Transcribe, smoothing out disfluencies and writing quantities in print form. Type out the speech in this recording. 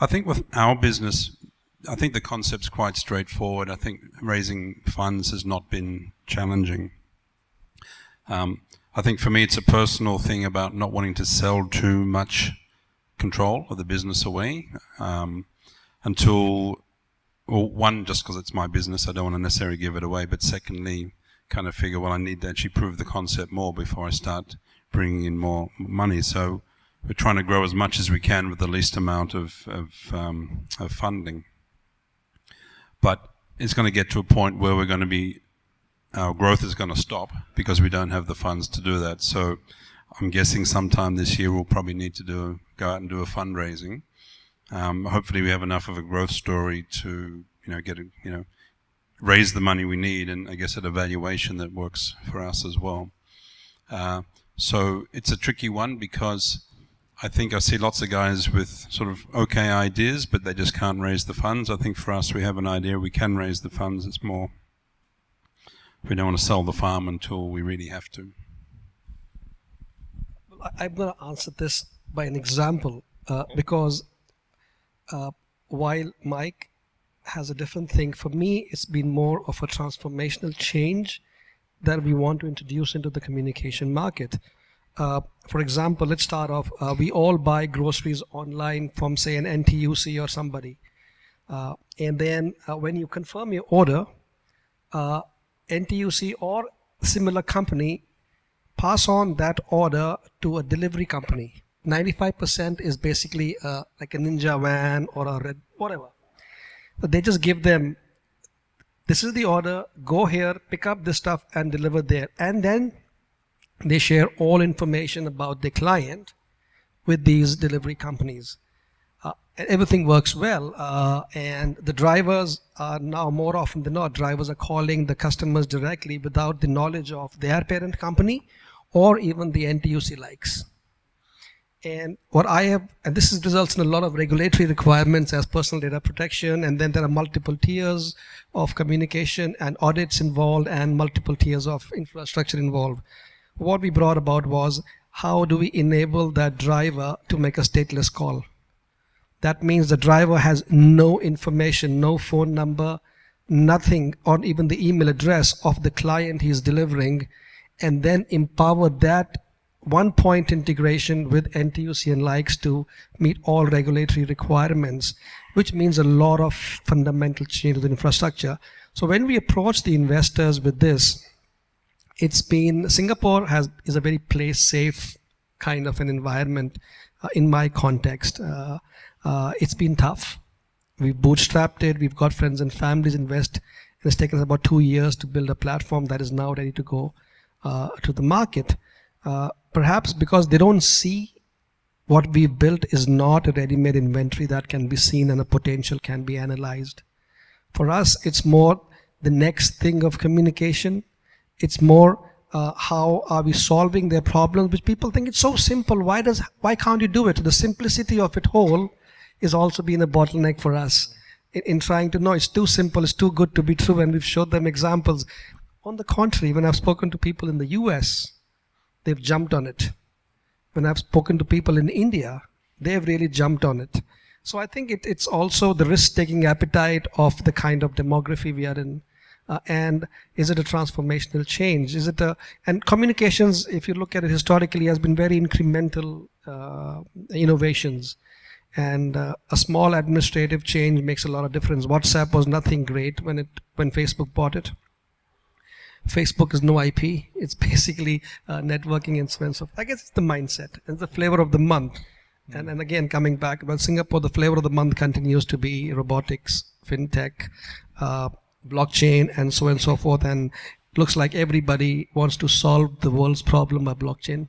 I think with our business, I think the concept's quite straightforward. I think raising funds has not been challenging. I think for me it's a personal thing about not wanting to sell too much control of the business away until, well, one, just because it's my business, I don't want to necessarily give it away, but secondly, kind of figure, well, I need to actually prove the concept more before I start bringing in more money. So we're trying to grow as much as we can with the least amount of funding. But it's going to get to a point where we're going to be, our growth is going to stop because we don't have the funds to do that. So I'm guessing sometime this year we'll probably need to go out and do a fundraising. Hopefully we have enough of a growth story to, raise the money we need, and I guess at a valuation that works for us as well. So it's a tricky one because I think I see lots of guys with sort of okay ideas, but they just can't raise the funds. I think for us, we have an idea, we can raise the funds. It's more, we don't want to sell the farm until we really have to. Well, I'm going to answer this by an example because while Mike has a different thing, for me, it's been more of a transformational change that we want to introduce into the communication market. For example, let's start off. We all buy groceries online from, say, an NTUC or somebody. And then when you confirm your order, NTUC or similar company pass on that order to a delivery company. 95% is basically like a Ninja van or a Red, whatever. But they just give them, this is the order, go here, pick up this stuff and deliver there. And then they share all information about the client with these delivery companies. And everything works well. And the drivers are now, more often than not, drivers are calling the customers directly without the knowledge of their parent company or even the NTUC likes. And what I have, and this results in a lot of regulatory requirements as personal data protection, and then there are multiple tiers of communication and audits involved and multiple tiers of infrastructure involved. What we brought about was, how do we enable that driver to make a stateless call? That means the driver has no information, no phone number, nothing, or even the email address of the client he's delivering, and then empower that one-point integration with NTUC and likes to meet all regulatory requirements, which means a lot of fundamental change to the infrastructure. So when we approach the investors with this, it's been, Singapore is a very place-safe kind of an environment in my context. It's been tough. We've bootstrapped it. We've got friends and families invest. And it's taken us about 2 years to build a platform that is now ready to go to the market. Perhaps because they don't see what we've built is not a ready-made inventory that can be seen and a potential can be analyzed. For us, it's more the next thing of communication. It's more how are we solving their problems, which people think it's so simple. Why can't you do it? The simplicity of it whole is also been a bottleneck for us in trying to know it's too simple, it's too good to be true, and we've showed them examples. On the contrary, when I've spoken to people in the US, they've jumped on it. When I've spoken to people in India, they've really jumped on it. So I think it's also the risk-taking appetite of the kind of demography we are in. And is it a transformational change? Is it and communications, if you look at it historically, has been very incremental innovations. And a small administrative change makes a lot of difference. WhatsApp was nothing great when Facebook bought it. Facebook is no IP. It's basically networking and so on. So I guess it's the mindset. It's the flavor of the month. And again, coming back about Singapore, the flavor of the month continues to be robotics, Fintech, blockchain, and so on and so forth. And looks like everybody wants to solve the world's problem by blockchain.